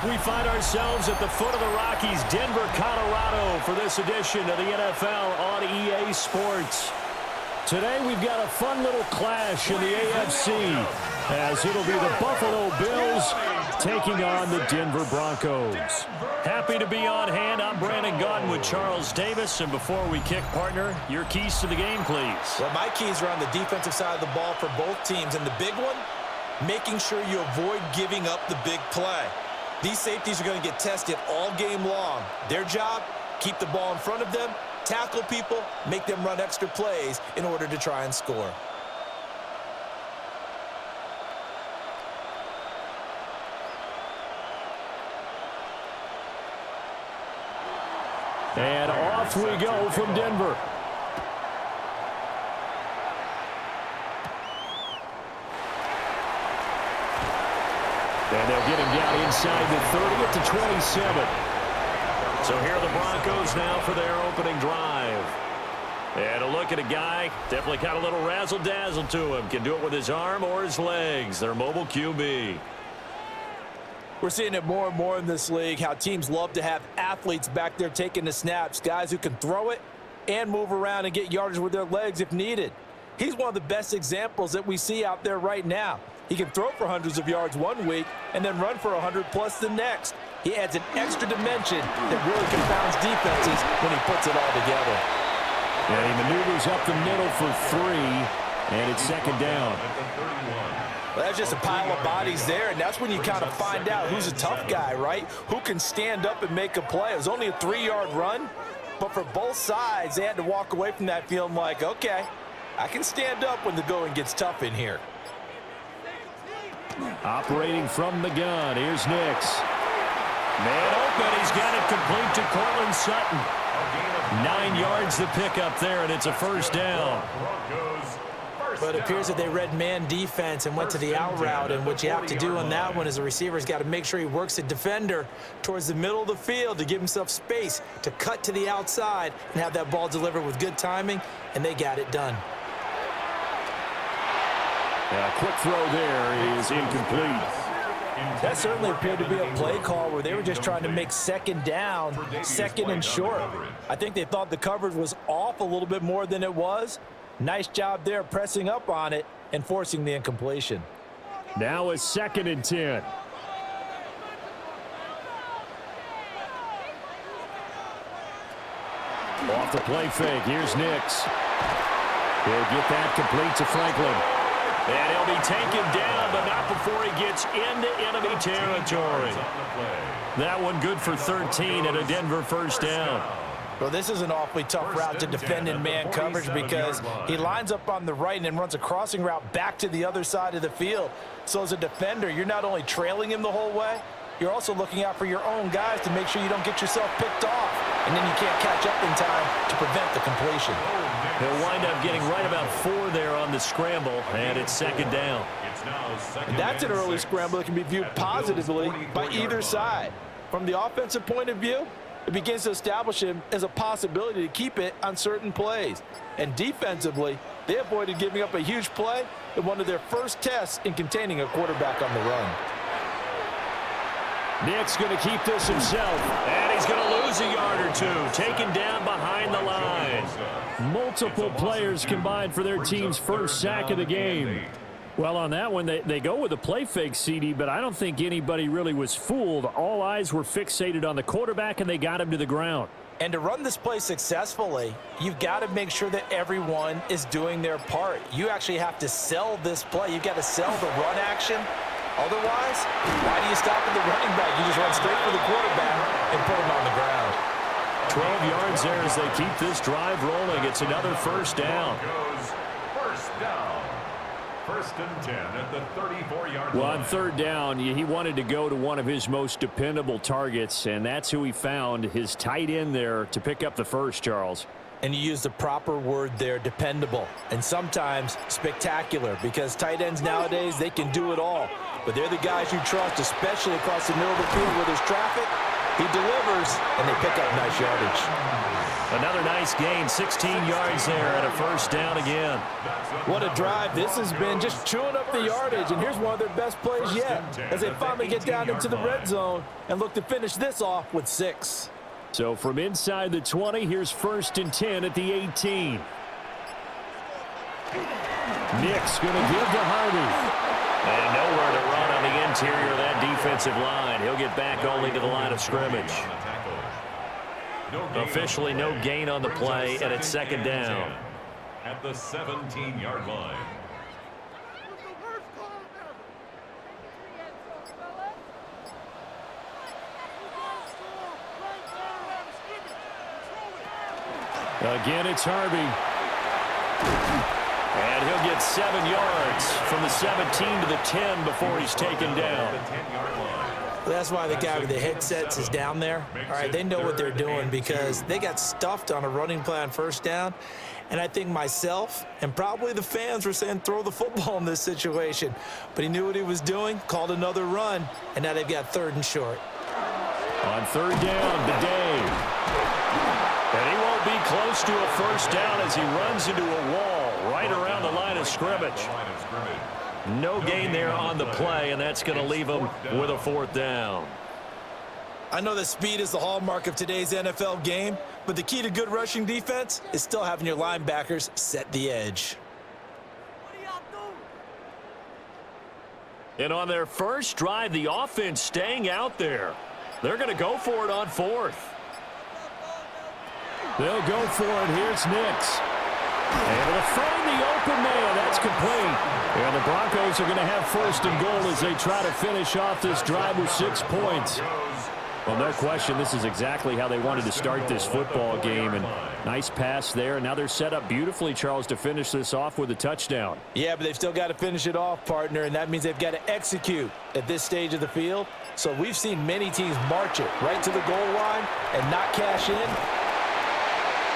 We find ourselves at the foot of the Rockies, Denver, Colorado, for this edition of the NFL on EA Sports. Today we've got a fun little clash in the AFC, as it'll be the Buffalo Bills taking on the Denver Broncos. Happy to be on hand. I'm Brandon Gaudin with Charles Davis. And before we kick, partner, your keys to the game, please. Well, my keys are on the defensive side of the ball for both teams. And the big one, making sure you avoid giving up the big play. These safeties are going to get tested all game long. Their job, keep the ball in front of them, tackle people, make them run extra plays in order to try and score. And off we go from Denver. And they'll get him down inside the 30 at the 27. So here are the Broncos now for their opening drive. And a look at a guy, definitely got a little razzle-dazzle to him. Can do it with his arm or his legs. Their mobile QB. We're seeing it more and more in this league, how teams love to have athletes back there taking the snaps, guys who can throw it and move around and get yardage with their legs if needed. He's one of the best examples that we see out there right now. He can throw for hundreds of yards one week and then run for 100+ the next. He adds an extra dimension that really confounds defenses when he puts it all together. And he maneuvers up the middle for 3, and it's second down. Well, that's just a pile of bodies there, and that's when you kind of find out who's a tough guy, right? Who can stand up and make a play. It was only a 3-yard run, but for both sides, they had to walk away from that feeling like, okay, I can stand up when the going gets tough in here. Operating from the gun, here's Nix. Man open, he's got it complete to Cortland Sutton. 9 yards to pick up there, and it's a first down. But it appears that they read man defense and went to the out route, and what you have to do on that one is the receiver's got to make sure he works the defender towards the middle of the field to give himself space to cut to the outside and have that ball delivered with good timing, and they got it done. A quick throw there is incomplete. That certainly appeared to be a play call where they were just trying to make second down, second and short. I think they thought the coverage was off a little bit more than it was. Nice job there pressing up on it and forcing the incompletion. Now it's 2nd and 10. Off the play fake, here's Nix. He'll get that complete to Franklin. And he'll be taken down, but not before he gets into enemy territory. That one good for 13 and a Denver first down. Well, this is an awfully tough route to defend in man coverage because he lines up on the right and then runs a crossing route back to the other side of the field. So as a defender, you're not only trailing him the whole way, you're also looking out for your own guys to make sure you don't get yourself picked off. And then you can't catch up in time to prevent the completion. He'll wind up getting right about 4 there on the scramble, and it's second down. And that's an early scramble that can be viewed positively by either side. From the offensive point of view, it begins to establish him as a possibility to keep it on certain plays. And defensively, they avoided giving up a huge play in one of their first tests in containing a quarterback on the run. Nick's going to keep this himself, and he's going to lose a yard or two, taken down behind the line. Multiple players combined for their team's first sack of the game. Well, on that one, they go with a play fake, CD, but I don't think anybody really was fooled. All eyes were fixated on the quarterback, and they got him to the ground. And to run this play successfully, you've got to make sure that everyone is doing their part. You actually have to sell this play. You've got to sell the run action. Otherwise, why do you stop at the running back? You just run straight for the quarterback and put him on the ground. 12 yards there as they keep this drive rolling. It's another first down. First down. 1st and 10 at the 34-yard line. Well, on 3rd down, he wanted to go to one of his most dependable targets, and that's who he found, his tight end there, to pick up the first, Charles. And you use the proper word there, dependable, and sometimes spectacular, because tight ends nowadays, they can do it all. But they're the guys you trust, especially across the middle of the field where there's traffic, He delivers, and they pick up nice yardage. Another nice gain, 16 yards there, and a first down again. What a drive this has been, just chewing up the yardage, and here's one of their best plays yet as they finally get down into the red zone and look to finish this off with 6. So from inside the 20, here's 1st and 10 at the 18. Nick's going to give to Harvey. And nowhere to run on the interior of that defensive line. He'll get back only to the line of scrimmage. Officially no gain on the play, and it's 2nd down. At the 17-yard line. Again, it's Harvey. And he'll get 7 yards from the 17 to the 10 before he's taken down. That's why the guy with the headsets is down there. All right, they know what they're doing because they got stuffed on a running play on 1st down. And I think myself and probably the fans were saying throw the football in this situation. But he knew what he was doing, called another run, and now they've got 3rd and short. On 3rd down, Bidet. And he won't be close to a first down as he runs into a wall right around the line of scrimmage. No gain there on the play, and that's going to leave him with a 4th down. I know that speed is the hallmark of today's NFL game, but the key to good rushing defense is still having your linebackers set the edge. And on their first drive, the offense staying out there. They're going to go for it on 4th. They'll go for it. Here's Nix. Able to find the open man. That's complete. And the Broncos are going to have 1st and goal as they try to finish off this drive with 6 points. Well, no question, this is exactly how they wanted to start this football game. And nice pass there. And now they're set up beautifully, Charles, to finish this off with a touchdown. Yeah, but they've still got to finish it off, partner, and that means they've got to execute at this stage of the field. So we've seen many teams march it right to the goal line and not cash in.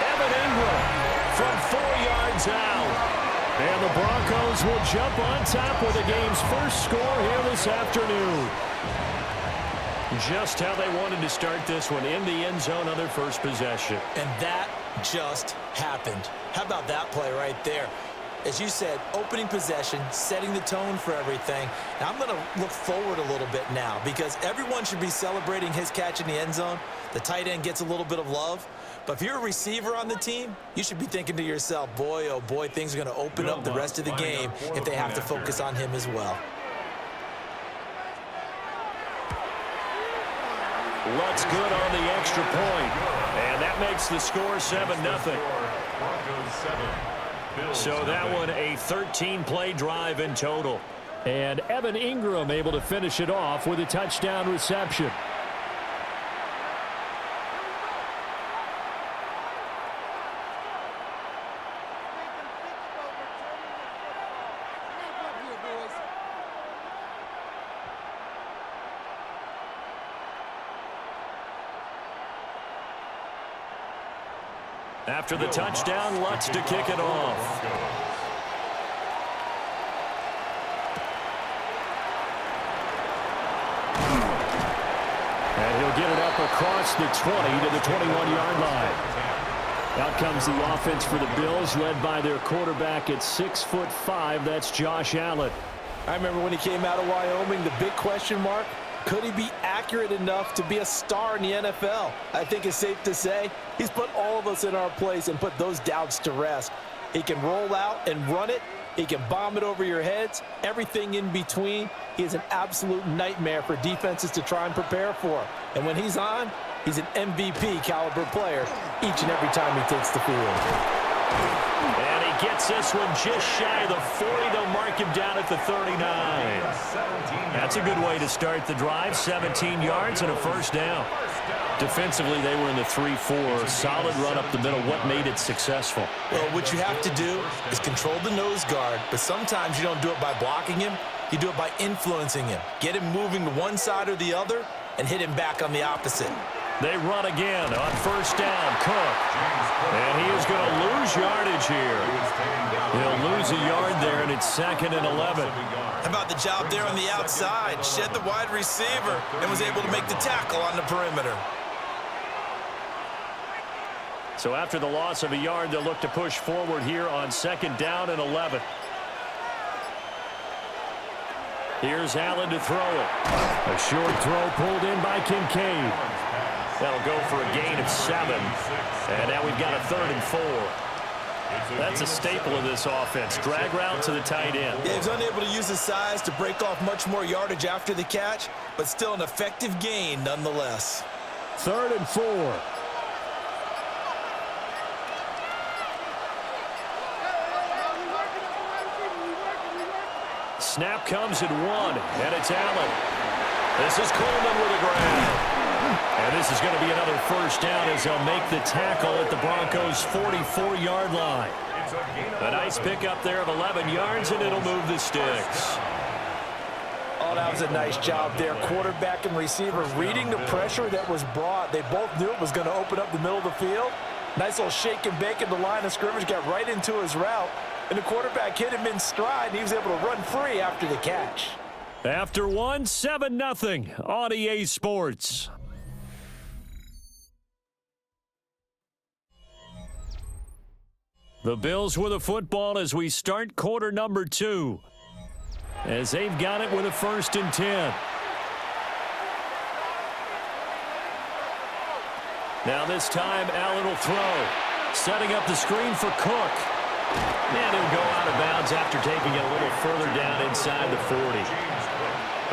Evan Ingram from 4 yards out. And the Broncos will jump on top with the game's first score here this afternoon. Just how they wanted to start this one, in the end zone on their first possession. And that just happened. How about that play right there? As you said, opening possession, setting the tone for everything. And I'm going to look forward a little bit now because everyone should be celebrating his catch in the end zone. The tight end gets a little bit of love. But if you're a receiver on the team, you should be thinking to yourself, boy, oh boy, things are going to open up the rest of the game if they have to focus on him as well. Lutz good on the extra point. And that makes the score 7-0. So that one a 13-play drive in total. And Evan Ingram able to finish it off with a touchdown reception. After the touchdown, Lutz to kick it off. And he'll get it up across the 20 to the 21-yard line. Out comes the offense for the Bills, led by their quarterback at 6'5". That's Josh Allen. I remember when he came out of Wyoming, the big question mark, could he be accurate enough to be a star in the NFL? I think it's safe to say he's put all of us in our place and put those doubts to rest. He can roll out and run it. He can bomb it over your heads. Everything in between. He is an absolute nightmare for defenses to try and prepare for. And when he's on, he's an MVP caliber player each and every time he takes the field. And he gets this one just shy of the 40. They'll mark him down at the 39. That's a good way to start the drive. 17 yards and a first down. Defensively, they were in the 3-4. Solid run up the middle. What made it successful? Well, what you have to do is control the nose guard, but sometimes you don't do it by blocking him. You do it by influencing him. Get him moving to one side or the other and hit him back on the opposite. They run again on first down. Cook. And he is going to lose yardage here. He'll lose a yard there, and it's 2nd and 11. How about the job there on the outside? Shed the wide receiver and was able to make the tackle on the perimeter. So after the loss of a yard, they'll look to push forward here on 2nd down and 11. Here's Allen to throw it. A short throw pulled in by Kincaid. That'll go for a gain of 7. And now we've got a 3rd and 4. That's a staple of this offense. Drag route to the tight end. Yeah, he's unable to use his size to break off much more yardage after the catch, but still an effective gain nonetheless. 3rd and 4. Snap comes at 1, and it's Allen. This is Coleman with a grab. And this is going to be another first down as they'll make the tackle at the Broncos' 44-yard line. A nice pickup there of 11 yards, and it'll move the sticks. Oh, that was a nice job there. Quarterback and receiver reading the pressure that was brought. They both knew it was going to open up the middle of the field. Nice little shake and bake in the line of scrimmage, got right into his route. And the quarterback hit him in stride, and he was able to run free after the catch. After 1, 7-0 on EA Sports. The Bills with a football as we start quarter number 2. As they've got it with a 1st and 10. Now this time, Allen will throw. Setting up the screen for Cook. And he'll go out of bounds after taking it a little further down inside the 40.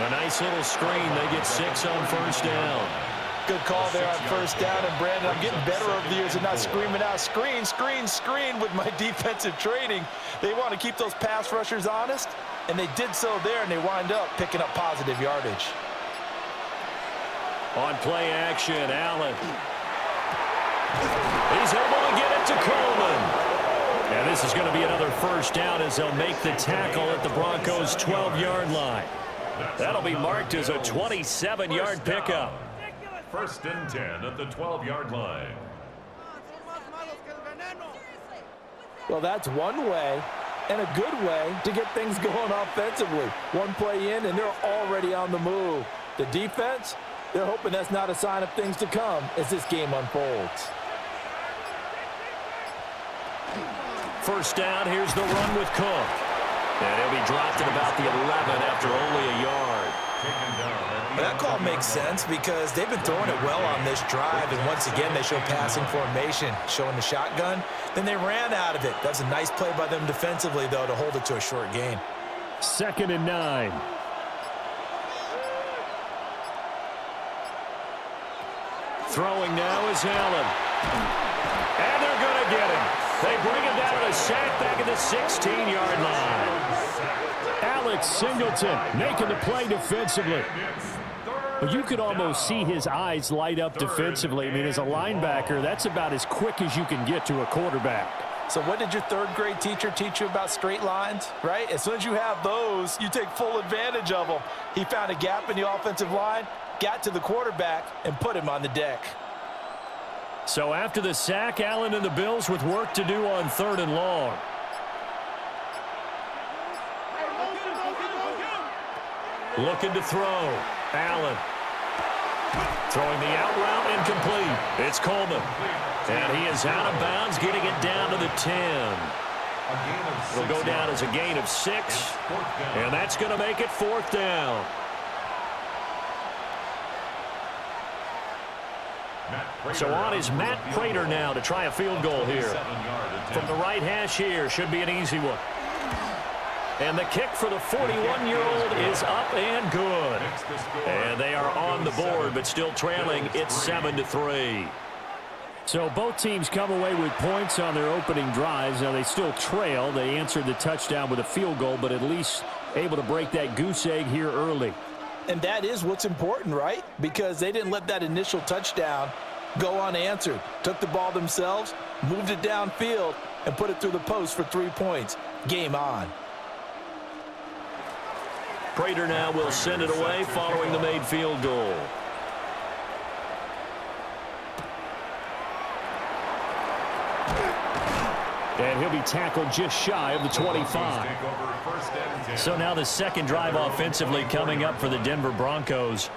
A nice little screen. They get 6 on first down. Good call there on first down. And, Brandon, I'm getting better over the years and not screaming out, screen, screen, screen with my defensive training. They want to keep those pass rushers honest, and they did so there, and they wind up picking up positive yardage. On play action, Allen. He's able to get it to Coleman. And this is going to be another first down as they'll make the tackle at the Broncos' 12-yard line. That'll be marked as a 27-yard pickup. 1st and 10 at the 12-yard line. Well, that's one way and a good way to get things going offensively. One play in, and they're already on the move. The defense, they're hoping that's not a sign of things to come as this game unfolds. First down, here's the run with Cook. And he'll be dropped at about the 11 after only a yard. That call makes sense because they've been throwing it well on this drive, and once again they show passing formation, showing the shotgun. Then they ran out of it. That's a nice play by them defensively, though, to hold it to a short gain. 2nd and 9. Throwing now is Allen. And they're going to get him. They bring him down to the sack back at the 16-yard line. Alex Singleton making the play defensively. But you could almost see his eyes light up defensively. I mean, as a linebacker, that's about as quick as you can get to a quarterback. So what did your 3rd grade teacher teach you about straight lines, right? As soon as you have those, you take full advantage of them. He found a gap in the offensive line, got to the quarterback, and put him on the deck. So after the sack, Allen and the Bills with work to do on 3rd and long. Looking to throw. Allen. Throwing the out route incomplete. It's Coleman. And he is out of bounds, getting it down to the 10. It'll go down as a gain of 6. And that's going to make it 4th down. So on is Matt Prater now to try a field goal here. From the right hash here, should be an easy one. And the kick for the 41-year-old is up and good. And they are on the board, but still trailing. It's 7-3. So both teams come away with points on their opening drives. Now they still trail. They answered the touchdown with a field goal, but at least able to break that goose egg here early. And that is what's important, right? Because they didn't let that initial touchdown go unanswered. Took the ball themselves, moved it downfield, and put it through the post for 3 points. Game on. Prater now will send it away following the made field goal. And he'll be tackled just shy of the 25. So now the second drive offensively coming up for the Denver Broncos.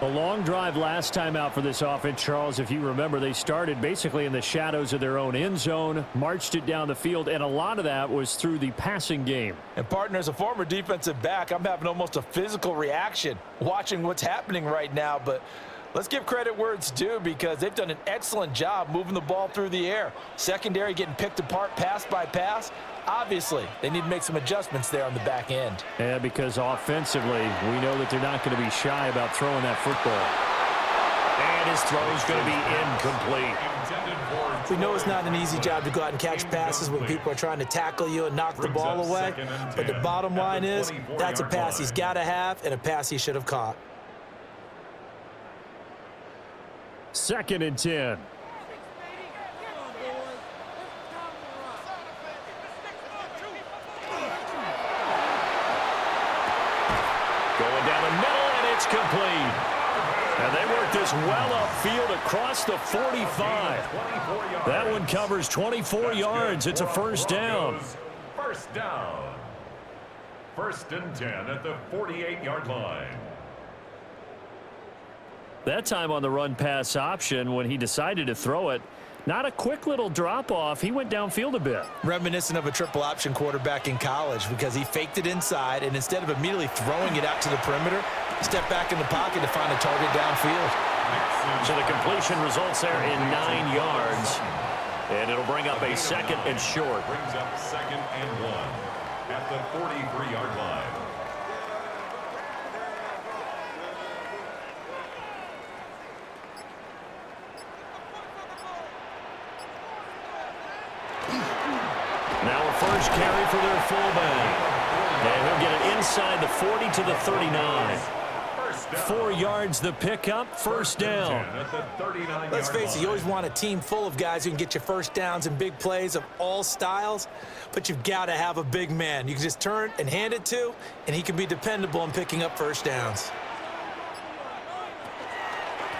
A long drive last time out for this offense, Charles. If you remember, they started basically in the shadows of their own end zone, marched it down the field, and a lot of that was through the passing game. And, partner, as a former defensive back, I'm having almost a physical reaction watching what's happening right now. But let's give credit where it's due because they've done an excellent job moving the ball through the air. Secondary getting picked apart pass by pass. Obviously, they need to make some adjustments there on the back end. Yeah, because offensively, we know that they're not going to be shy about throwing that football. And his throw is going to be incomplete. We know it's not an easy job to go out and catch passes when people are trying to tackle you and knock the ball away. But the bottom line is, that's a pass he's got to have and a pass he should have caught. 2nd and 10. Going down the middle, and it's complete. And they work this well upfield across the 45. That one covers 24 yards. It's a first down. First down. 1st and 10 at the 48-yard line. That time on the run-pass option when he decided to throw it. Not a quick little drop-off. He went downfield a bit. Reminiscent of a triple option quarterback in college because he faked it inside, and instead of immediately throwing it out to the perimeter, stepped back in the pocket to find a target downfield. So the completion results there in 9 yards. And it'll bring up a 2nd and short. Brings up 2nd and 1 at the 43-yard line. Now a first carry for their fullback. And he'll get it inside the 40 to the 39. 4 yards the pickup, first down. Let's face it, you always want a team full of guys who can get you first downs and big plays of all styles, but you've got to have a big man you can just turn and hand it to, and he can be dependable in picking up first downs.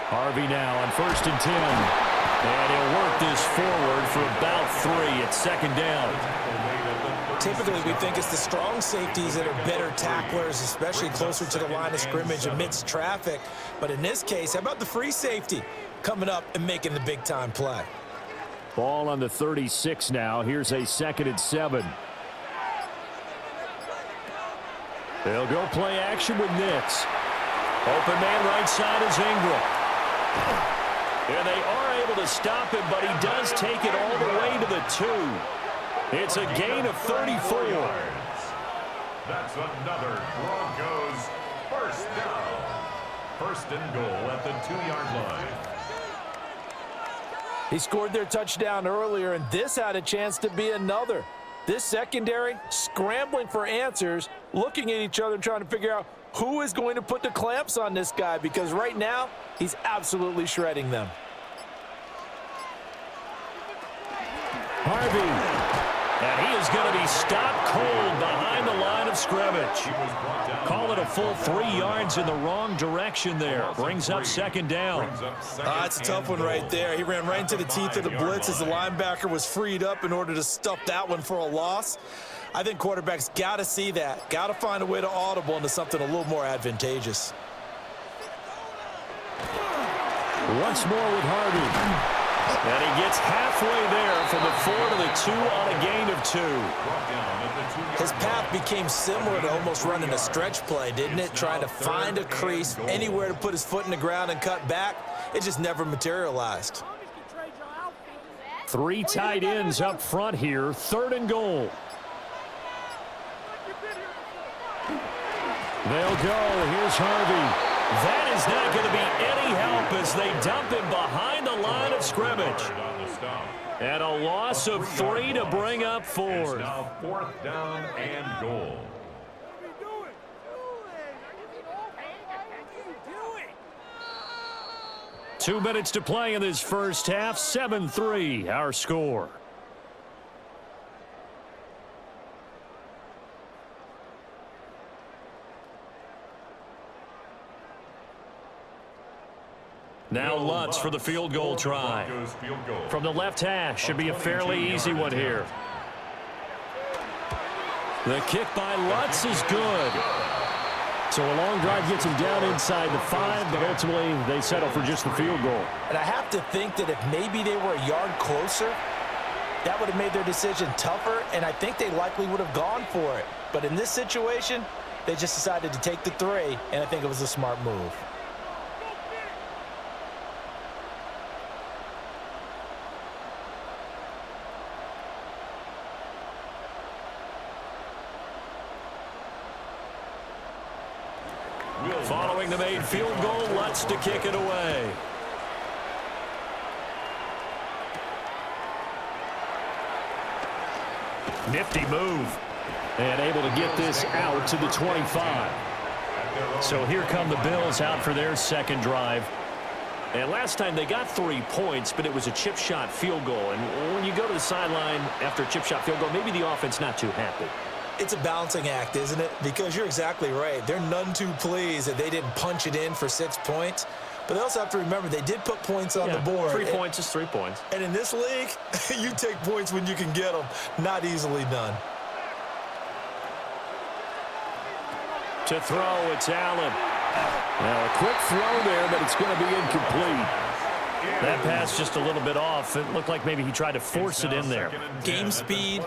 Harvey now on 1st and 10. And he'll work this forward for about 3 at 2nd down. Typically, we think it's the strong safeties that are better tacklers, especially closer to the line of scrimmage amidst traffic. But in this case, how about the free safety coming up and making the big-time play? Ball on the 36 now. Here's a 2nd and 7. They'll go play action with Nix. Open man right side is Ingram. And they are able to stop him, but he does take it all the way to the 2. It's a gain of 34. That's another Broncos first down. 1st and goal at the 2-yard line. He scored their touchdown earlier, and this had a chance to be another. This secondary scrambling for answers, looking at each other, trying to figure out who is going to put the clamps on this guy, because right now he's absolutely shredding them. Harvey. And he is going to be stopped cold behind the line of scrimmage. Call it a full 3 yards in the wrong direction there. Brings up 2nd down. That's a tough one right there. He ran right into the teeth of the blitz as the linebacker was freed up in order to stuff that one for a loss. I think quarterbacks got to see that. Got to find a way to audible into something a little more advantageous. Once more with Harvey. And he gets halfway there from the 4 to the 2 on a gain of 2. His path became similar to almost running a stretch play, didn't it? Trying to find a crease, anywhere to put his foot in the ground and cut back. It just never materialized. 3 tight ends up front here, 3rd and goal. They'll go. Here's Harvey. That is not going to be any help as they dump him behind the line of scrimmage. And a loss of 3 to bring up 4. Now 4th down and goal. 2 minutes to play in this first half. 7-3 our score. Now Lutz for the field goal try. From the left hash, should be a fairly easy one here. The kick by Lutz is good. So a long drive gets them down inside the 5, but ultimately they settle for just the field goal. And I have to think that if maybe they were a yard closer, that would have made their decision tougher, and I think they likely would have gone for it. But in this situation, they just decided to take the 3, and I think it was a smart move. Following the made field goal, Lutz to kick it away. Nifty move. And able to get this out to the 25. So here come the Bills out for their second drive. And last time they got 3 points, but it was a chip shot field goal. And when you go to the sideline after a chip shot field goal, maybe the offense not too happy. It's a balancing act, isn't it? Because you're exactly right. They're none too pleased that they didn't punch it in for 6 points. But they also have to remember they did put points on the board. 3 points is 3 points. And in this league, you take points when you can get them. Not easily done. To throw, it's Allen. Now a quick throw there, but it's going to be incomplete. That pass just a little bit off. It looked like maybe he tried to force it in there. Game speed,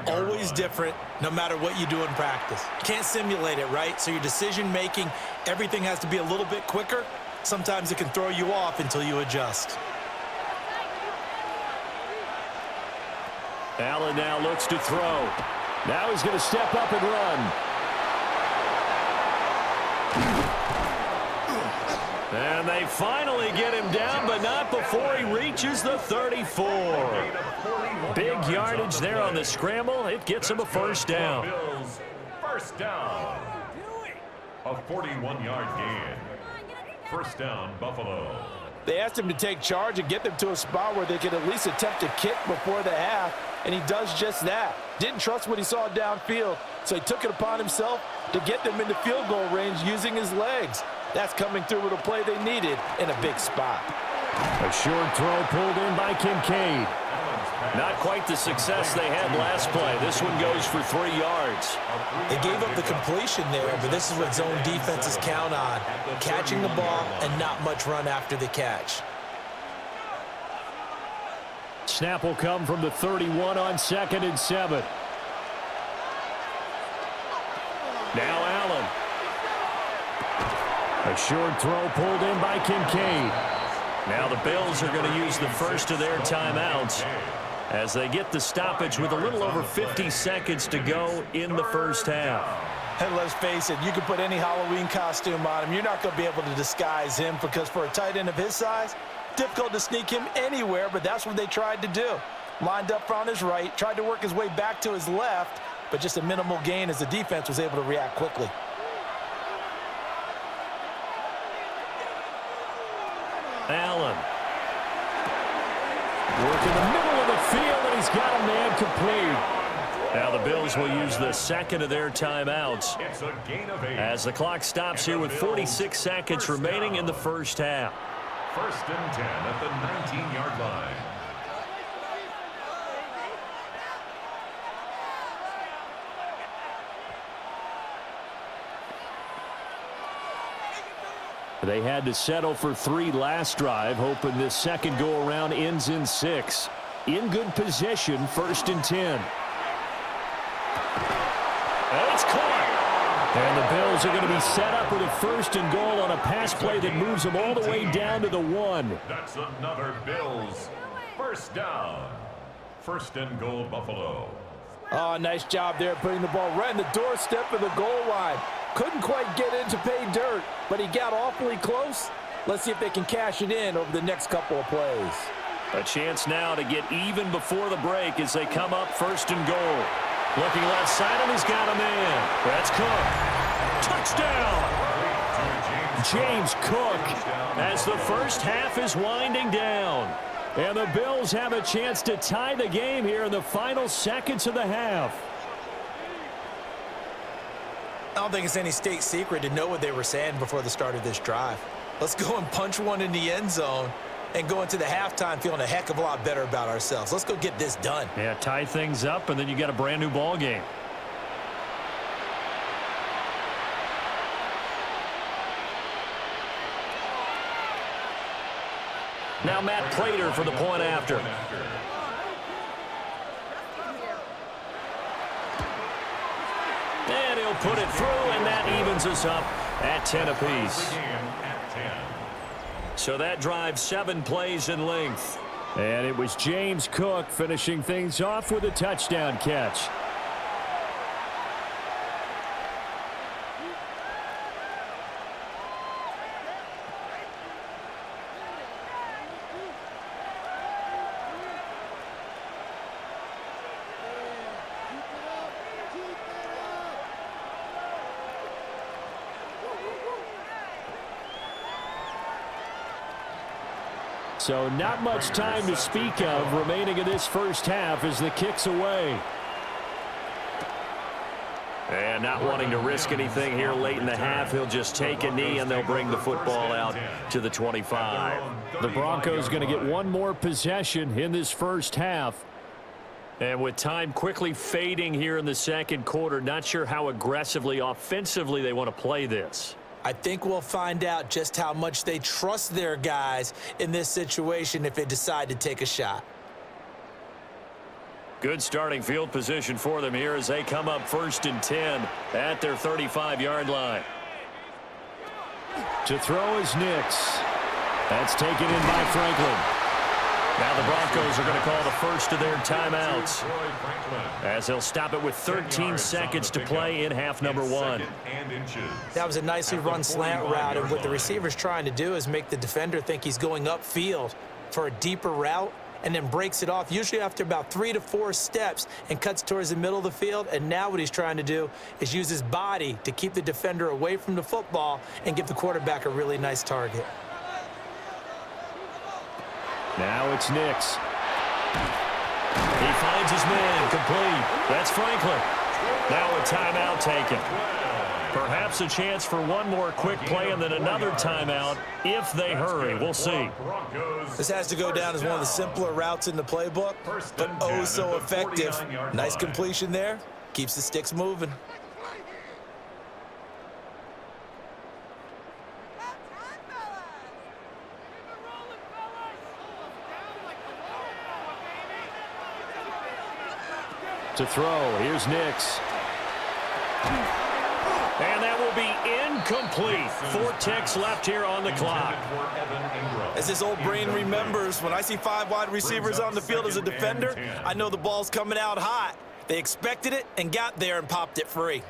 always different, no matter what you do in practice. You can't simulate it, right? So your decision-making, everything has to be a little bit quicker. Sometimes it can throw you off until you adjust. Allen now looks to throw. Now he's going to step up and run. And they finally get him down, but not before he reaches the 34. Big yardage there on the scramble. It gets him a first down. First down. A 41-yard gain. First down, Buffalo. They asked him to take charge and get them to a spot where they could at least attempt a kick before the half, and he does just that. Didn't trust what he saw downfield, so he took it upon himself to get them into field goal range using his legs. That's coming through with a play they needed in a big spot. A short throw pulled in by Kincaid. Not quite the success they had last play. This one goes for 3 yards. They gave up the completion there, but this is what zone defenses count on. Catching the ball and not much run after the catch. Snap will come from the 31 on 2nd and 7. Now Allen. A short throw pulled in by Kincaid. Now the Bills are going to use the first of their timeouts as they get the stoppage with a little over 50 seconds to go in the first half. And let's face it, you can put any Halloween costume on him. You're not going to be able to disguise him because for a tight end of his size, difficult to sneak him anywhere, but that's what they tried to do. Lined up on his right, tried to work his way back to his left, but just a minimal gain as the defense was able to react quickly. Allen. Work in the middle of the field, and he's got a man complete. Now the Bills will use the second of their timeouts It's a gain of 8. as the clock stops here with 46 seconds remaining in the first half. First and 10 at the 19-yard line. They had to settle for 3 last drive, hoping this second go-around ends in 6. In good position, 1st and 10. And it's caught. And the Bills are going to be set up with a 1st and goal on a pass play that moves them all the way down to the 1. That's another Bills. First down. 1st and goal, Buffalo. Oh, nice job there putting the ball right in the doorstep of the goal line. Couldn't quite get in to pay dirt, but he got awfully close. Let's see if they can cash it in over the next couple of plays. A chance now to get even before the break as they come up 1st and goal. Looking left side, and he's got a man. That's Cook. Touchdown! James Cook as the first half is winding down. And the Bills have a chance to tie the game here in the final seconds of the half. I don't think it's any state secret to know what they were saying before the start of this drive. Let's go and punch one in the end zone and go into the halftime feeling a heck of a lot better about ourselves. Let's go get this done. Yeah, tie things up, and then you got a brand new ball game. Now Matt Prater for the point after. And he'll put it through, and that evens us up at 10 apiece. So that drives 7 plays in length. And it was James Cook finishing things off with a touchdown catch. So not much time to speak of remaining in this first half as the kick's away. And not wanting to risk anything here late in the half, he'll just take a knee and they'll bring the football out to the 25. The Broncos going to get one more possession in this first half. And with time quickly fading here in the second quarter, not sure how aggressively, offensively they want to play this. I think we'll find out just how much they trust their guys in this situation if they decide to take a shot. Good starting field position for them here as they come up 1st and 10 at their 35-yard line. To throw is Nix. That's taken in by Franklin. Now the Broncos are going to call the first of their timeouts as they'll stop it with 13 seconds to play in half number 1. That was a nicely run slant route, and what the receiver's trying to do is make the defender think he's going upfield for a deeper route and then breaks it off, usually after about 3 to 4 steps, and cuts towards the middle of the field. And now what he's trying to do is use his body to keep the defender away from the football and give the quarterback a really nice target. Now it's Nix. He finds his man, complete. That's Franklin. Now a timeout taken. Perhaps a chance for one more quick play and then another timeout if they hurry. We'll see. This has to go down as one of the simpler routes in the playbook, but oh so effective. Nice completion there. Keeps the sticks moving. To throw, here's Nix. And that will be incomplete. 4 ticks left here on the clock. As this old brain remembers, when I see 5 wide receivers on the field as a defender, I know the ball's coming out hot. They expected it and got there and popped it free.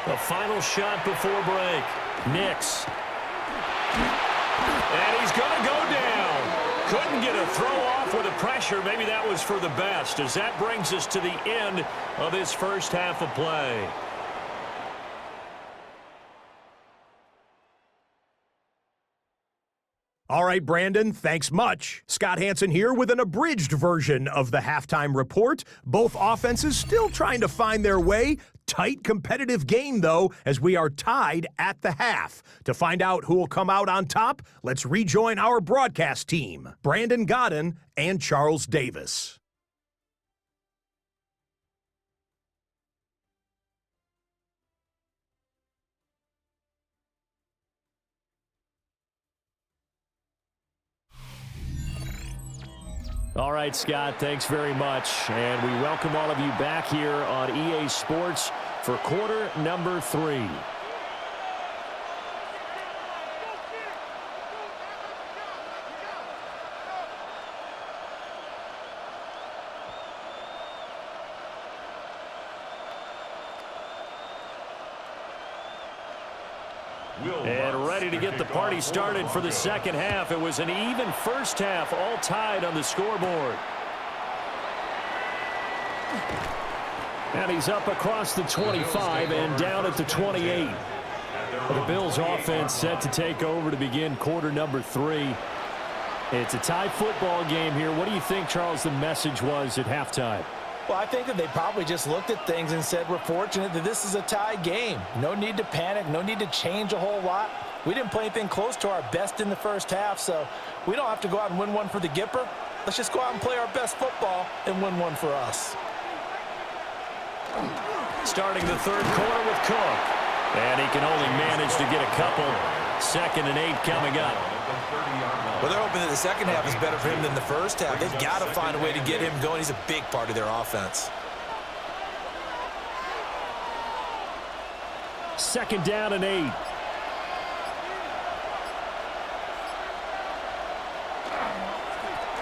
The final shot before break. Nix. And he's going to go down. Couldn't get a throw off with the pressure. Maybe that was for the best, as that brings us to the end of this first half of play. All right, Brandon, thanks much. Scott Hansen here with an abridged version of the halftime report. Both offenses still trying to find their way. Tight competitive game, though, as we are tied at the half. To find out who will come out on top, let's rejoin our broadcast team, Brandon Godden and Charles Davis. All right, Scott, thanks very much. And we welcome all of you back here on EA Sports for quarter number 3. And ready to get the party started for the second half. It was an even first half, all tied on the scoreboard. And he's up across the 25 and down at the 28. The Bills offense set to take over to begin quarter number 3. It's a tie football game here. What do you think, Charles, the message was at halftime? Well, I think that they probably just looked at things and said, we're fortunate that this is a tie game. No need to panic, no need to change a whole lot. We didn't play anything close to our best in the first half, so we don't have to go out and win one for the Gipper. Let's just go out and play our best football and win one for us. Starting the third quarter with Cook. And he can only manage to get a couple. 2nd and 8 coming up. Well, they're hoping that the second half is better for him than the first half. They've got to find a way to get him going. He's a big part of their offense. 2nd down and 8.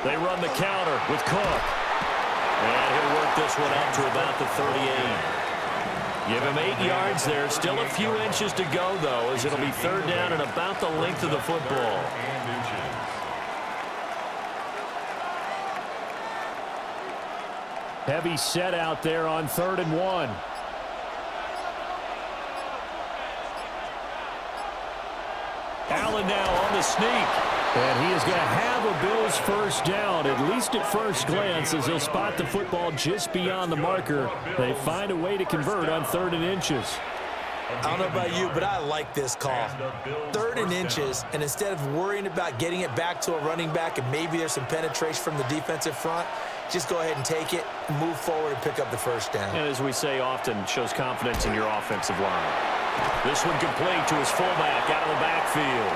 They run the counter with Cook. And he'll work this one up to about the 38. Give him 8 yards there. Still a few inches to go, though, as it'll be 3rd down and about the length of the football. Heavy set out there on 3rd and 1. Allen now on the sneak. And he is going to have a Bills first down, at least at first glance, as he'll spot the football just beyond the marker. They find a way to convert on 3rd and inches. I don't know about you, but I like this call. 3rd and inches, and instead of worrying about getting it back to a running back and maybe there's some penetration from the defensive front, just go ahead and take it, move forward, and pick up the first down. And as we say often, shows confidence in your offensive line. This one complete to his fullback out of the backfield.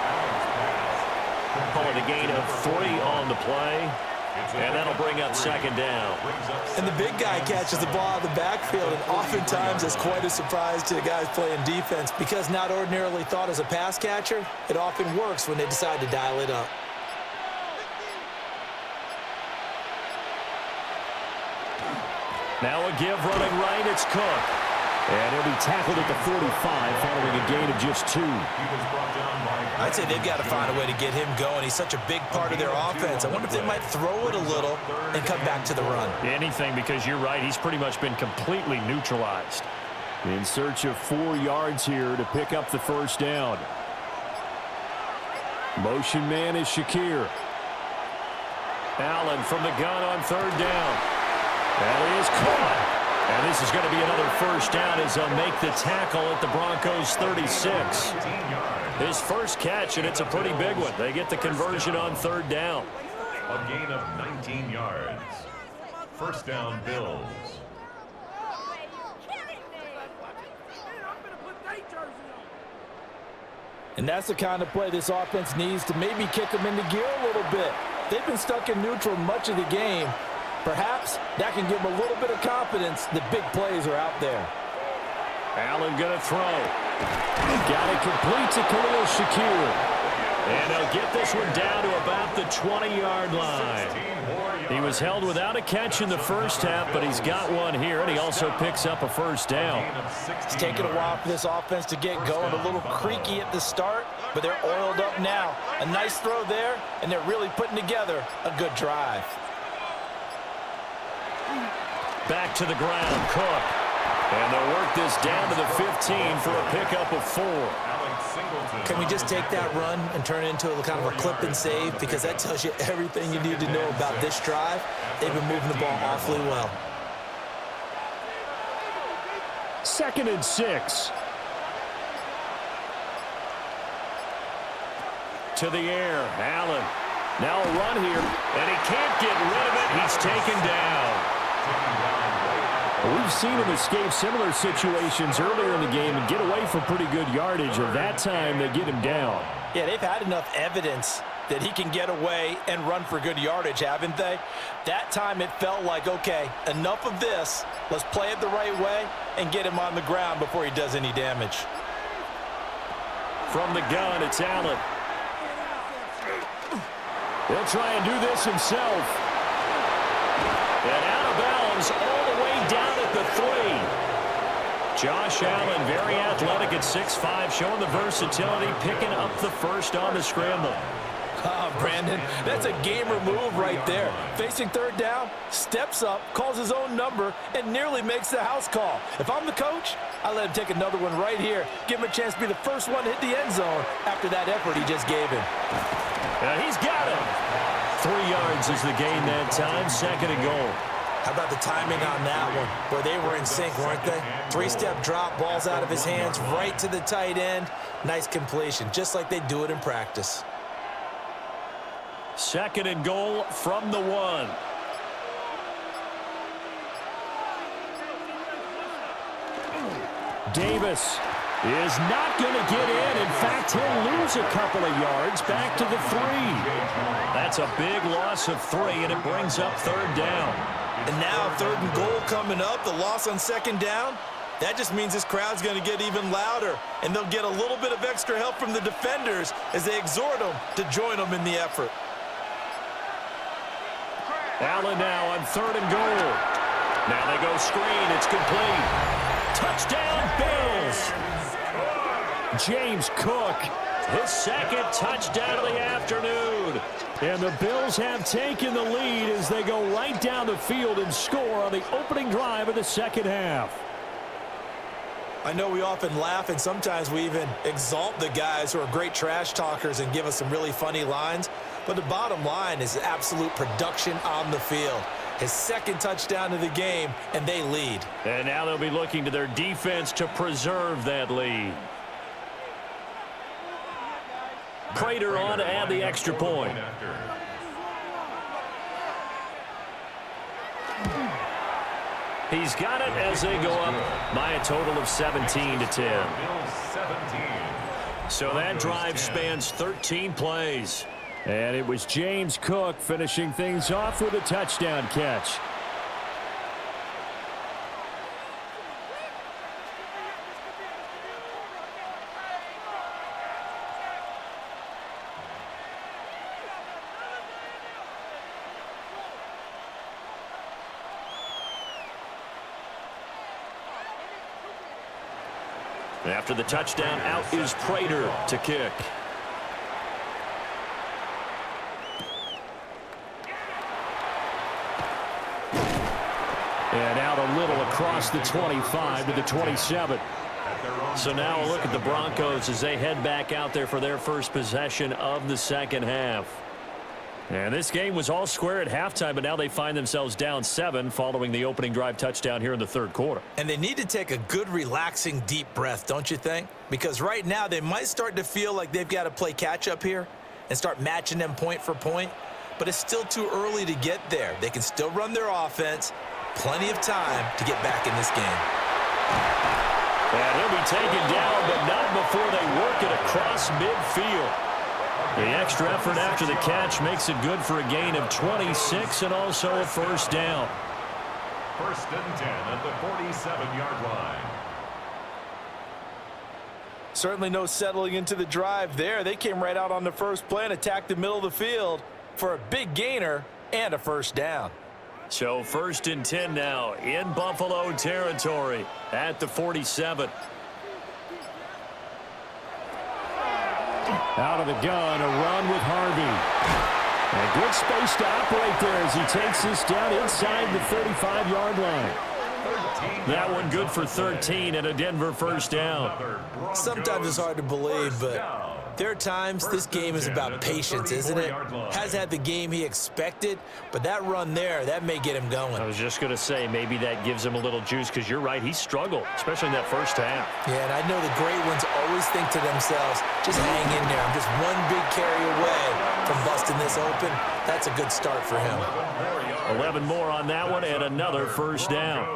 Calling a gain of 3 on the play. And that'll bring up 2nd down. And the big guy catches the ball out of the backfield, and oftentimes it's quite a surprise to the guys playing defense because not ordinarily thought as a pass catcher, it often works when they decide to dial it up. Now a give running right, it's Cook. And he'll be tackled at the 45 following a gain of just 2. I'd say they've got to find a way to get him going. He's such a big part of their offense. I wonder if they might throw it a little and come back to the run. Anything, because you're right, he's pretty much been completely neutralized. In search of 4 yards here to pick up the first down. Motion man is Shakir. Allen from the gun on 3rd down. That is caught. And this is going to be another first down as they'll make the tackle at the Broncos 36. His first catch, and it's a pretty big one. They get the conversion on 3rd down. A gain of 19 yards. First down, Bills. And that's the kind of play this offense needs to maybe kick them into gear a little bit. They've been stuck in neutral much of the game. Perhaps that can give them a little bit of confidence that big plays are out there. Allen going to throw. Got it complete to Khalil Shakir. And they'll get this one down to about the 20-yard line. He was held without a catch in the first half, but he's got one here, and he also picks up a first down. It's taken a while for this offense to get going. A little creaky at the start, but they're oiled up now. A nice throw there, and they're really putting together a good drive. Back to the ground, Cook. And they'll work this down to the 15 for a pickup of 4. Can we just take that run and turn it into a kind of a clip and save? Because that tells you everything you need to know about this drive. They've been moving the ball awfully well. 2nd and 6. To the air, Allen. Now a run here, and he can't get rid of it. He's taken down. We've seen him escape similar situations earlier in the game and get away from pretty good yardage, and that time they get him down. Yeah, they've had enough evidence that he can get away and run for good yardage, haven't they? That time it felt like, okay, enough of this. Let's play it the right way and get him on the ground before he does any damage. From the gun, it's Allen. He'll try and do this himself. And out of bounds all the way down at the 3. Josh Allen, very athletic at 6'5", showing the versatility, picking up the first on the scramble. Brandon, that's a gamer move right there. Facing 3rd down, steps up, calls his own number, and nearly makes the house call. If I'm the coach, I let him take another one right here. Give him a chance to be the first one to hit the end zone after that effort he just gave him. He's got him. 3 yards is the gain that time, 2nd and goal. How about the timing on that one? Boy, they were in sync, weren't they? 3-step drop, balls out of his hands, right to the tight end. Nice completion, just like they do it in practice. 2nd and goal from the 1. Davis is not going to get in. In fact, he'll lose a couple of yards back to the 3. That's a big loss of 3, and it brings up 3rd down. And now 3rd and goal coming up, the loss on 2nd down. That just means this crowd's going to get even louder, and they'll get a little bit of extra help from the defenders as they exhort them to join them in the effort. Allen now on 3rd and goal. Now they go screen. It's complete. Touchdown, Bills. James Cook, his 2nd touchdown of the afternoon. And the Bills have taken the lead as they go right down the field and score on the opening drive of the 2nd half. I know we often laugh, and sometimes we even exalt the guys who are great trash talkers and give us some really funny lines. But the bottom line is absolute production on the field. His 2nd touchdown of the game, and they lead. And now they'll be looking to their defense to preserve that lead. Prater on to add the extra point. He's got it as they go up by a total of 17-10. So that drive spans 13 plays. And it was James Cook finishing things off with a touchdown catch. After the touchdown, out is Prater to kick. And out a little across the 25 to the 27. So now a look at the Broncos as they head back out there for their first possession of the 2nd half. And this game was all square at halftime, but now they find themselves down 7 following the opening drive touchdown here in the 3rd quarter. And they need to take a good, relaxing, deep breath, don't you think? Because right now they might start to feel like they've got to play catch-up here and start matching them point for point. But it's still too early to get there. They can still run their offense. Plenty of time to get back in this game. And he'll be taken down, but not before they work it across midfield. The extra effort after the catch makes it good for a gain of 26 and also a 1st down. 1st and 10 at the 47-yard line. Certainly no settling into the drive there. They came right out on the first play and attacked the middle of the field for a big gainer and a 1st down. So 1st and 10 now in Buffalo territory at the 47. Out of the gun, a run with Harvey. And good space to operate there as he takes this down inside the 35-yard line. That one good for 13 and a Denver 1st down. Sometimes it's hard to believe, but there are times this game is about patience, isn't it? Has had the game he expected, but that run there, that may get him going. I was just going to say, maybe that gives him a little juice because you're right, he struggled, especially in that 1st half. Yeah, and I know the great ones always think to themselves, just hang in there. I'm just one big carry away from busting this open. That's a good start for him. 11 more on that one and another 1st down.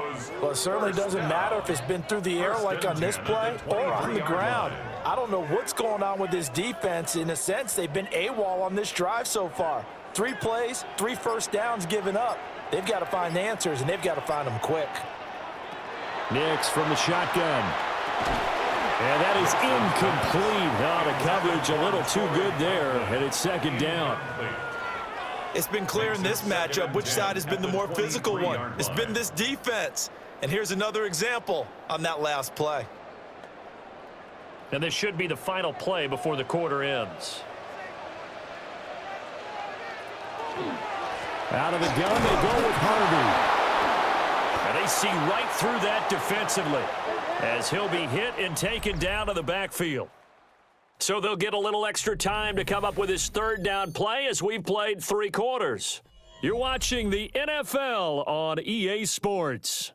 Well, it certainly doesn't matter if it's been through the air like on this play or on the ground. I don't know what's going on with this defense. In a sense, they've been AWOL on this drive so far. 3 plays, 3 1st downs given up. They've got to find answers, and they've got to find them quick. Nix from the shotgun. And that is incomplete. Now the coverage a little too good there, and it's 2nd down. It's been clear in this matchup which side has been the more physical one. It's been this defense. And here's another example on that last play. And this should be the final play before the quarter ends. Out of the gun, they go with Harvey. And they see right through that defensively as he'll be hit and taken down to the backfield. So they'll get a little extra time to come up with his 3rd down play as we've played 3 quarters. You're watching the NFL on EA Sports.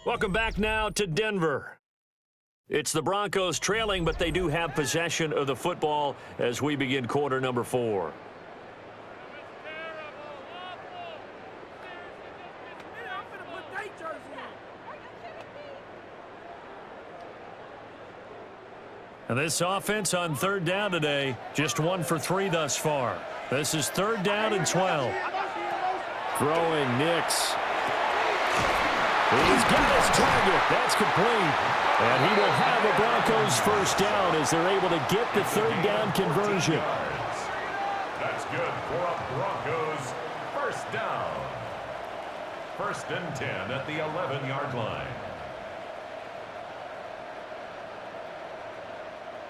Welcome back now to Denver. It's the Broncos trailing, but they do have possession of the football as we begin quarter number 4. And this offense on third down today, just 1 for 3 thus far. This is 3rd down and 12. Throwing Nix. He's got his target. That's complete. And he will have a Broncos first down as they're able to get the 3rd down conversion. That's good for a Broncos first down. 1st and 10 at the 11-yard line.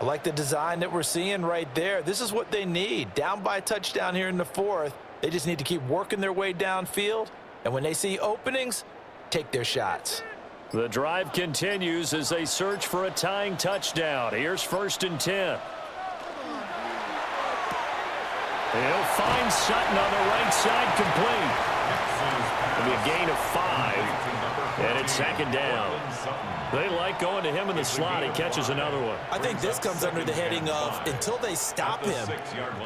I like the design that we're seeing right there. This is what they need. Down by a touchdown here in the 4th. They just need to keep working their way downfield. And when they see openings, take their shots. The drive continues as they search for a tying touchdown. Here's 1st and 10. He'll find Sutton on the right side, complete. It'll be a gain of 5, and it's 2nd down. They like going to him in the slot. He catches another one. I think this comes under the heading of until they stop him,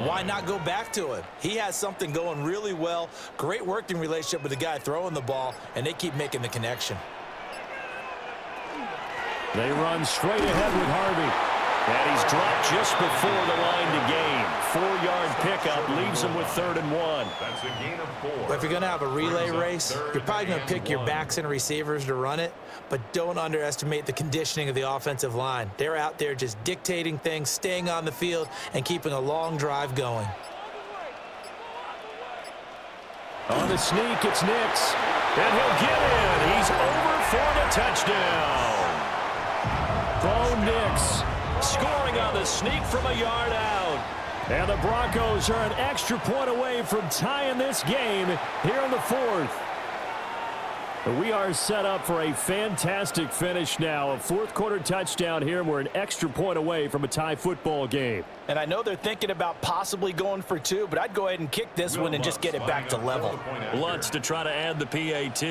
why not go back to him? He has something going really well, great working relationship with the guy throwing the ball, and they keep making the connection. They run straight ahead with Harvey. And he's dropped just before the line to gain. 4-yard pickup leaves him with 3rd and 1. That's a gain of 4. Well, if you're going to have a relay race, you're probably going to pick your backs and receivers to run it, but don't underestimate the conditioning of the offensive line. They're out there just dictating things, staying on the field, and keeping a long drive going. On the sneak, it's Nix. And he'll get in. He's over for the touchdown. Bo Nix scoring on the sneak from a yard out. And the Broncos are an extra point away from tying this game here in the 4th. We are set up for a fantastic finish now. A 4th-quarter touchdown here, and we're an extra point away from a tie football game. And I know they're thinking about possibly going for 2, but I'd go ahead and kick this one and just get it back to level. Lutz to try to add the PAT.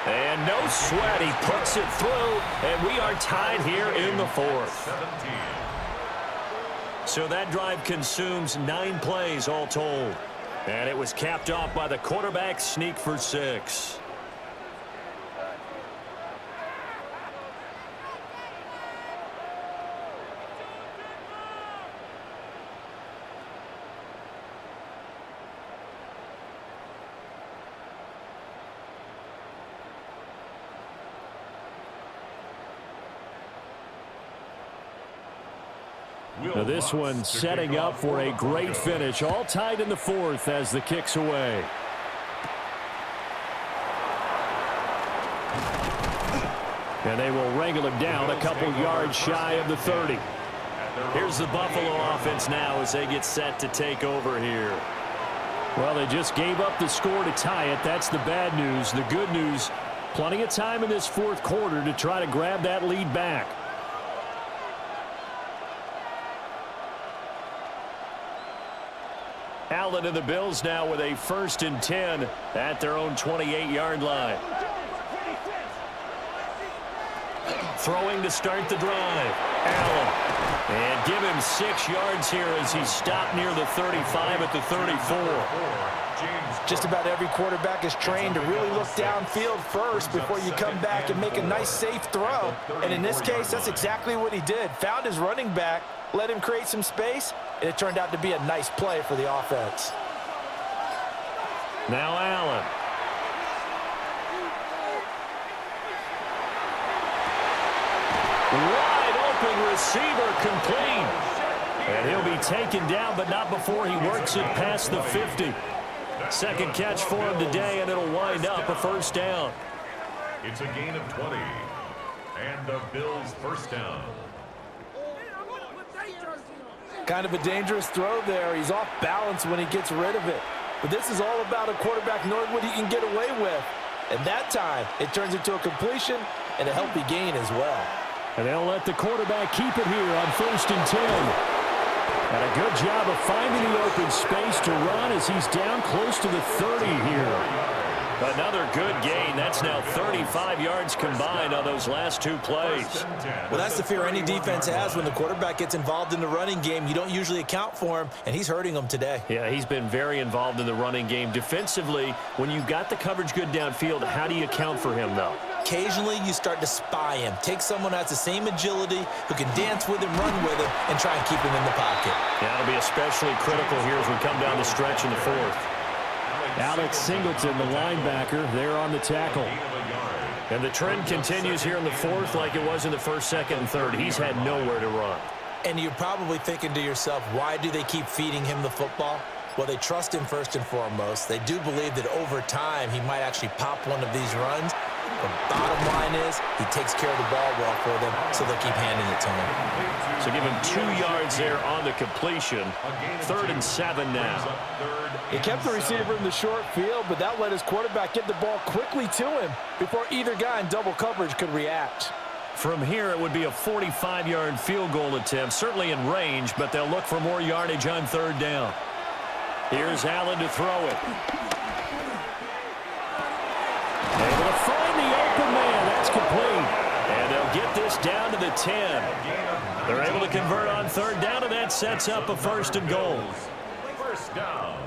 And no sweat, he puts it through, and we are tied here in the 4th. So that drive consumes 9 plays all told. And it was capped off by the quarterback sneak for 6. Now this one setting up for a great finish. All tied in the 4th as the kick's away. And they will wrangle him down a couple yards shy of the 30. Here's the Buffalo offense now as they get set to take over here. Well, they just gave up the score to tie it. That's the bad news. The good news, plenty of time in this 4th quarter to try to grab that lead back. Allen and the Bills now with a 1st and 10 at their own 28-yard line. Throwing to start the drive. Allen. And give him 6 yards here as he stopped near the 35 at the 34. Just about every quarterback is trained to really look downfield first before you come back and make a nice, safe throw. And in this case, that's exactly what he did. Found his running back, let him create some space, and it turned out to be a nice play for the offense. Now Allen. Wide open receiver complete. And he'll be taken down, but not before he works it past the 50. Second catch for him today, and it'll wind up a 1st down. It's a gain of 20. And the Bills' first down. Kind of a dangerous throw there. He's off balance when he gets rid of it. But this is all about a quarterback knowing what he can get away with. And that time, it turns into a completion and a healthy gain as well. And they'll let the quarterback keep it here on 1st and 10. And a good job of finding the open space to run as he's down close to the 30 here. Another good gain. That's now 35 yards combined on those last 2 plays. Well, that's the fear any defense has when the quarterback gets involved in the running game. You don't usually account for him, and he's hurting them today. Yeah, he's been very involved in the running game. Defensively, when you got the coverage good downfield, how do you account for him, though? occasionally you start to spy him. Take someone who has the same agility, who can dance with him, run with him, and try and keep him in the pocket. Yeah, it'll be especially critical here as we come down the stretch in the fourth. Alex Singleton, the linebacker, there on the tackle. And the trend continues here in the fourth like it was in the first, second, and third. He's had nowhere to run. And you're probably thinking to yourself, why do they keep feeding him the football? Well, they trust him first and foremost. They do believe that over time he might actually pop one of these runs. The bottom line is he takes care of the ball well for them, so they'll keep handing it to him. So give him 2 yards there on the completion. 3rd and 7 now. He kept the receiver in the short field, but that let his quarterback get the ball quickly to him before either guy in double coverage could react. From here, it would be a 45-yard field goal attempt, certainly in range, but they'll look for more yardage on 3rd down. Here's Allen to throw it. Able to find the open man. That's complete. And they'll get this down to the 10. They're able to convert on 3rd down, and that sets up a 1st and goal. First down.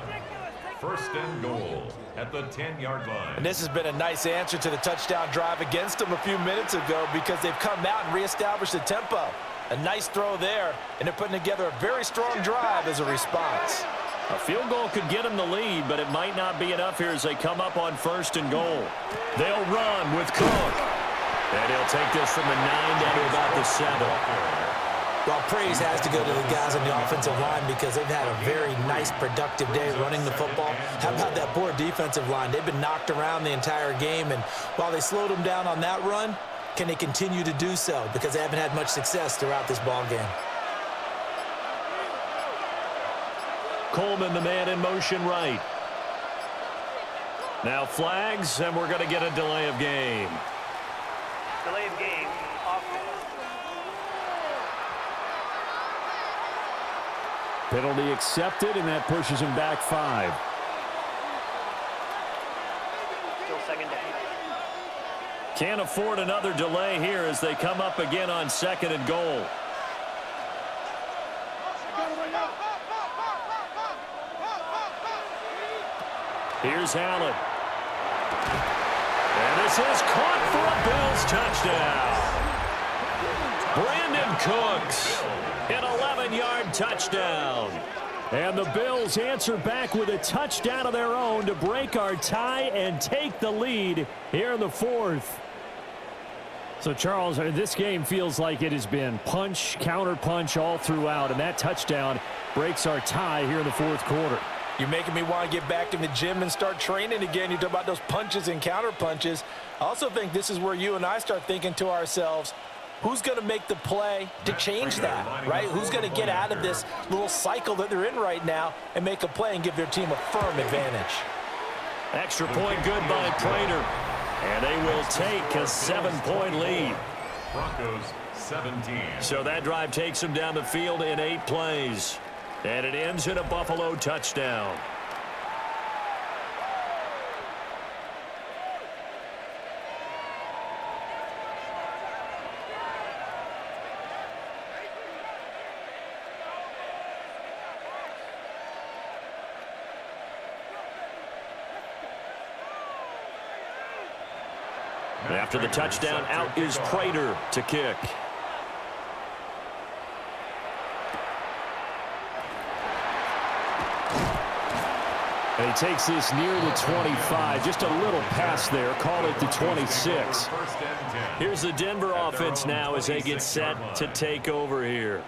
1st and goal at the 10-yard line. And this has been a nice answer to the touchdown drive against them a few minutes ago because they've come out and reestablished the tempo. A nice throw there, and they're putting together a very strong drive as a response. A field goal could get them the lead, but it might not be enough here as they come up on 1st and goal. They'll run with Cook. And he'll take this from the 9 down to about the 7. Well, praise has to go to the guys on the offensive line because they've had a very nice, productive day running the football. How about that poor defensive line? They've been knocked around the entire game, and while they slowed them down on that run, can they continue to do so? Because they haven't had much success throughout this ball game. Coleman, the man in motion right. Now flags, and we're going to get a delay of game. Delay of game. Offense. Penalty accepted, and that pushes him back 5. Still 2nd down. Can't afford another delay here as they come up again on 2nd and goal. Here's Allen. And this is caught for a Bills touchdown. Brandon Cooks, an 11-yard touchdown. And the Bills answer back with a touchdown of their own to break our tie and take the lead here in the 4th. So, Charles, this game feels like it has been punch, counter punch all throughout, and that touchdown breaks our tie here in the 4th quarter. You're making me want to get back in the gym and start training again. You talk about those punches and counter punches. I also think this is where you and I start thinking to ourselves, who's going to make the play to change that, right? Who's going to get out of this little cycle that they're in right now and make a play and give their team a firm advantage? Extra point good by Prater. And they will take a 7-point lead. Broncos 17. So that drive takes them down the field in 8 plays. And it ends in a Buffalo touchdown. After the touchdown, out is Prater to kick. And he takes this near the 25. Just a little pass there. Call it the 26. Here's the Denver offense now as they get set to take over here.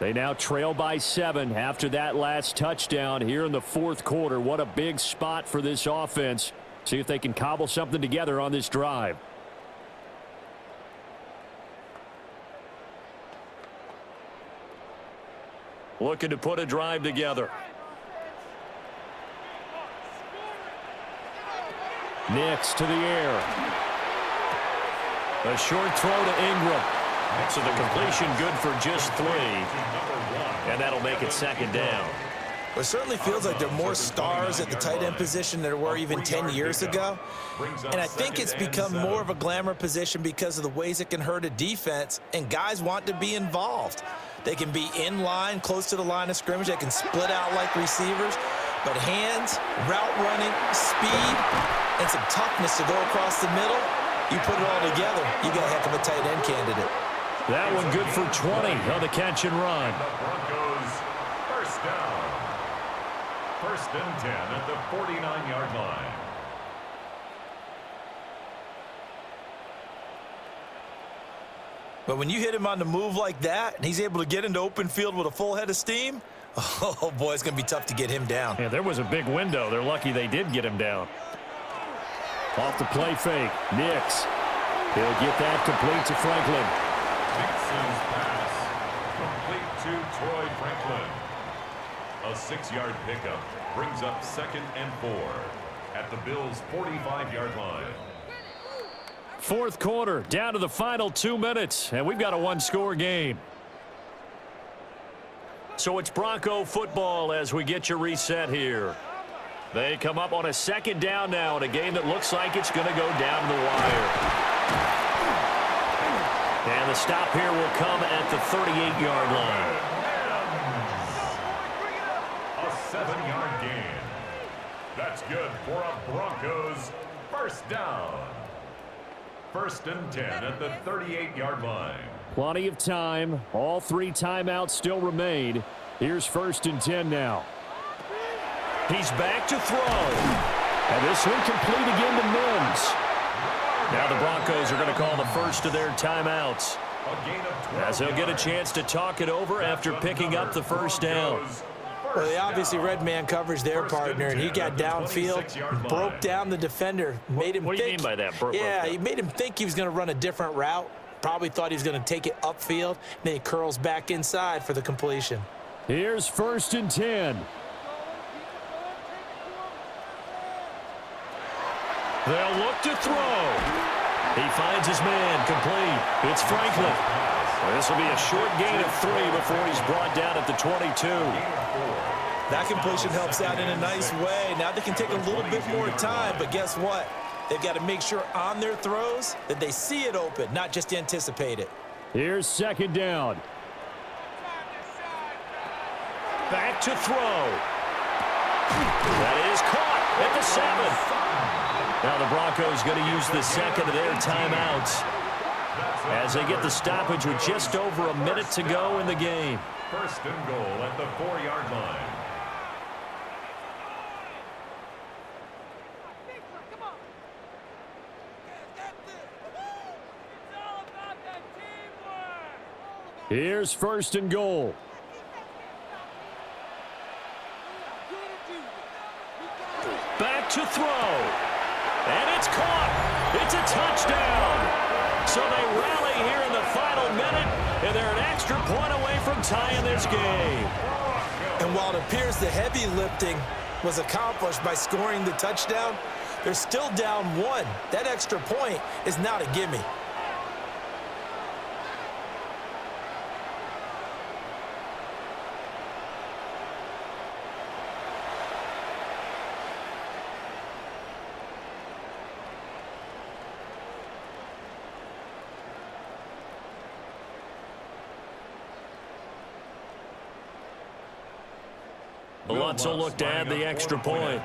They now trail by 7 after that last touchdown here in the 4th quarter. What a big spot for this offense. See if they can cobble something together on this drive. Looking to put a drive together. Nix to the air. A short throw to Ingram. So the completion good for just 3. And that'll make it 2nd down. It certainly feels like there are more stars at the tight end position than there were even 10 years ago. And I think it's become more of a glamour position because of the ways it can hurt a defense, and guys want to be involved. They can be in line, close to the line of scrimmage. They can split out like receivers. But hands, route running, speed, and some toughness to go across the middle, You put it all together, you got a heck of a tight end candidate. That one good for 20 on the catch and run. The Broncos first down. First and 10 at the 49-yard line. But when you hit him on the move like that, and he's able to get into open field with a full head of steam, oh, boy, it's going to be tough to get him down. Yeah, there was a big window. They're lucky they did get him down. Off the play fake. Nix. He'll get that complete to Franklin. Nixon's pass complete to Troy Franklin. A 6-yard pickup brings up 2nd and 4 at the Bills' 45-yard line. Fourth quarter, down to the final 2 minutes, and we've got a one-score game. So it's Bronco football as we get you reset here. They come up on a 2nd down now in a game that looks like it's going to go down the wire. And the stop here will come at the 38-yard line. A 7-yard gain. That's good for a Broncos first down. First and 10 at the 38-yard line. Plenty of time. All 3 timeouts still remain. Here's 1st and 10 now. He's back to throw. And this one complete again to Mims. Now the Broncos are going to call the first of their timeouts, as they'll get a chance to talk it over after picking up the first down. Well, they obviously red man coverage their partner, and he got downfield, broke down the defender, made him think. What do you mean by that? Yeah, he made him think he was going to run a different route. Probably thought he was going to take it upfield. Then he curls back inside for the completion. Here's 1st and 10. They'll look to throw. He finds his man complete. It's Franklin. Well, this will be a short gain of 3 before he's brought down at the 22. That completion helps out in a nice way. Now they can take a little bit more time, but guess what? They've got to make sure on their throws that they see it open, not just anticipate it. Here's 2nd down. Back to throw. That is caught at the 7. Now the Broncos going to use the 2nd of their timeouts as they get the stoppage with just over a minute to go in the game. First and goal at the 4-yard line. Here's 1st and goal. Back to throw. And it's caught. It's a touchdown. So they rally here in the final minute, and they're an extra point away from tying this game. And while it appears the heavy lifting was accomplished by scoring the touchdown, they're still down 1. That extra point is not a gimme. Lutz will look to add the extra point.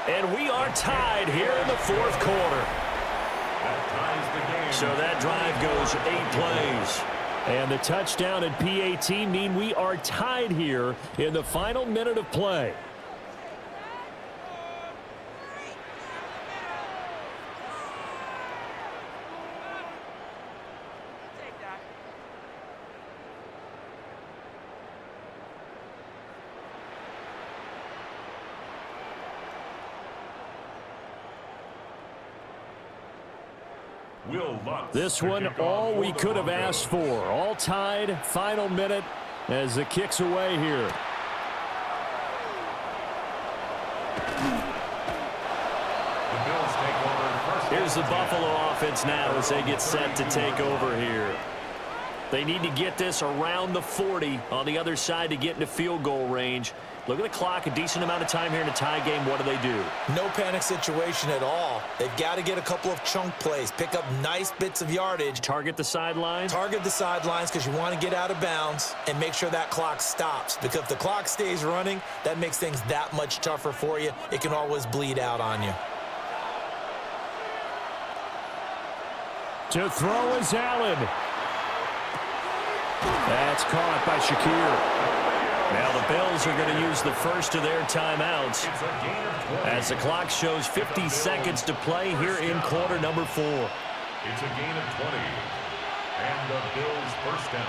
And we are tied here in the 4th quarter. So that drive goes 8 plays. And the touchdown and PAT mean we are tied here in the final minute of play. This one, all we could have asked for. All tied, final minute as the kick's away here. Here's the Buffalo offense now as they get set to take over here. They need to get this around the 40 on the other side to get into field goal range. Look at the clock, a decent amount of time here in a tie game. What do? No panic situation at all. They've got to get a couple of chunk plays, pick up nice bits of yardage. Target the sidelines? Target the sidelines because you want to get out of bounds and make sure that clock stops. Because if the clock stays running, that makes things that much tougher for you. It can always bleed out on you. To throw is Allen. That's caught by Shakir. Now the Bills are going to use the first of their timeouts as the clock shows 50 seconds to play here in quarter number 4. It's a gain of 20. And the Bills first down.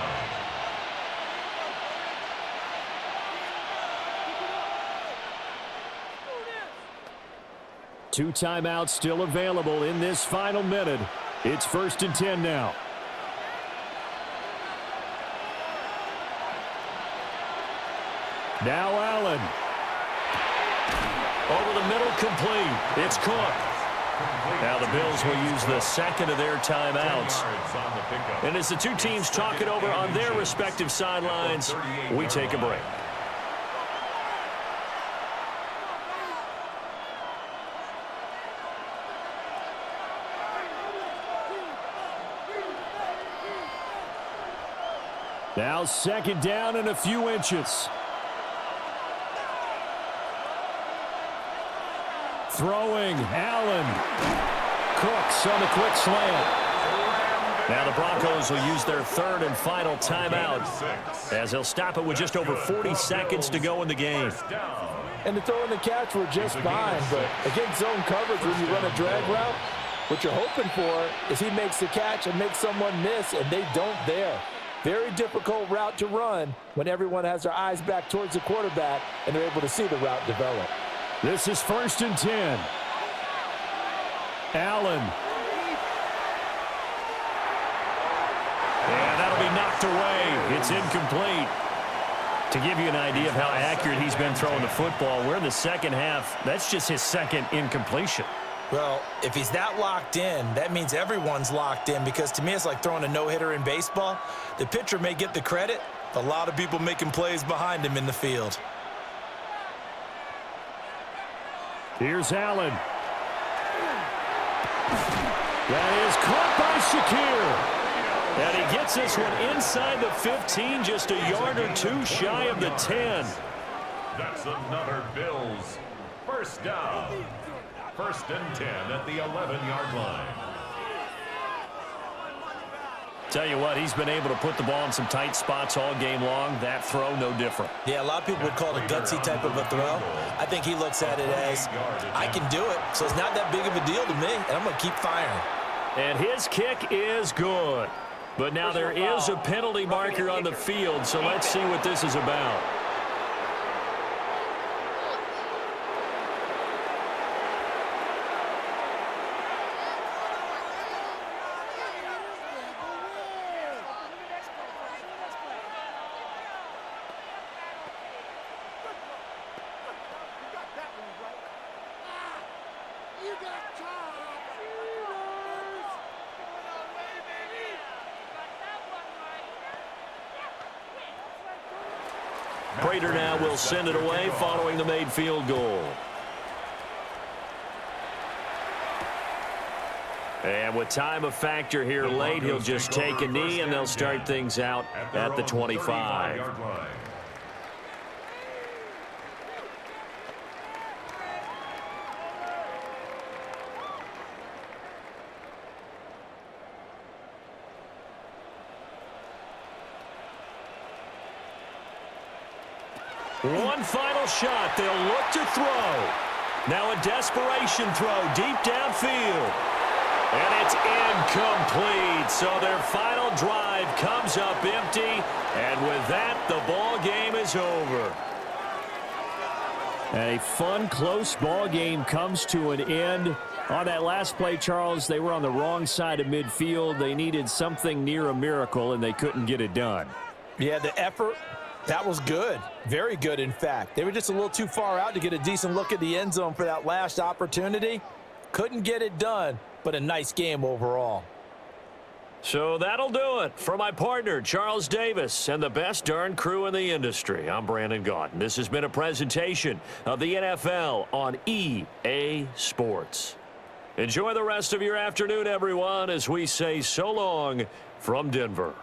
Two timeouts still available in this final minute. It's 1st and 10 now. Now Allen. Over the middle, complete. It's caught. Now the Bills will use the second of their timeouts. And as the two teams talk it over on their respective sidelines, we take a break. Now 2nd down and a few inches. Throwing, Allen. Cooks on the quick slant. Now the Broncos will use their 3rd and final timeout as they'll stop it with just over 40 seconds to go in the game. And the throw and the catch were just fine, but against zone coverage when you run a drag route, what you're hoping for is he makes the catch and makes someone miss, and they don't there. Very difficult route to run when everyone has their eyes back towards the quarterback and they're able to see the route develop. This is 1st and 10. Allen. And that'll be knocked away. It's incomplete. To give you an idea of how accurate he's been throwing the football, we're in the second half. That's just his 2nd incompletion. Well, if he's that locked in, that means everyone's locked in, because to me it's like throwing a no-hitter in baseball. The pitcher may get the credit, but a lot of people making plays behind him in the field. Here's Allen. That is caught by Shakir. And he gets this one inside the 15, just a yard or two shy of the 10. That's another Bills first down. 1st and 10 at the 11-yard line. Tell you what, he's been able to put the ball in some tight spots all game long. That throw, no different. Yeah, a lot of people would call it a gutsy type of a throw. I think he looks at it as, I can do it, so it's not that big of a deal to me, and I'm going to keep firing. And his kick is good. But now there is a penalty marker on the field, so let's see what this is about. Prater now will send it away following the made field goal. And with time a factor here late, he'll just take a knee and they'll start things out at the 25. One final shot. They'll look to throw. Now a desperation throw deep downfield. And it's incomplete. So their final drive comes up empty. And with that, the ball game is over. A fun, close ball game comes to an end. On that last play, Charles, they were on the wrong side of midfield. They needed something near a miracle, and they couldn't get it done. Yeah, the effort, that was good. Very good, in fact. They were just a little too far out to get a decent look at the end zone for that last opportunity. Couldn't get it done, but a nice game overall. So that'll do it. For my partner, Charles Davis, and the best darn crew in the industry, I'm Brandon Gaudin. This has been a presentation of the NFL on EA Sports. Enjoy the rest of your afternoon, everyone, as we say so long from Denver.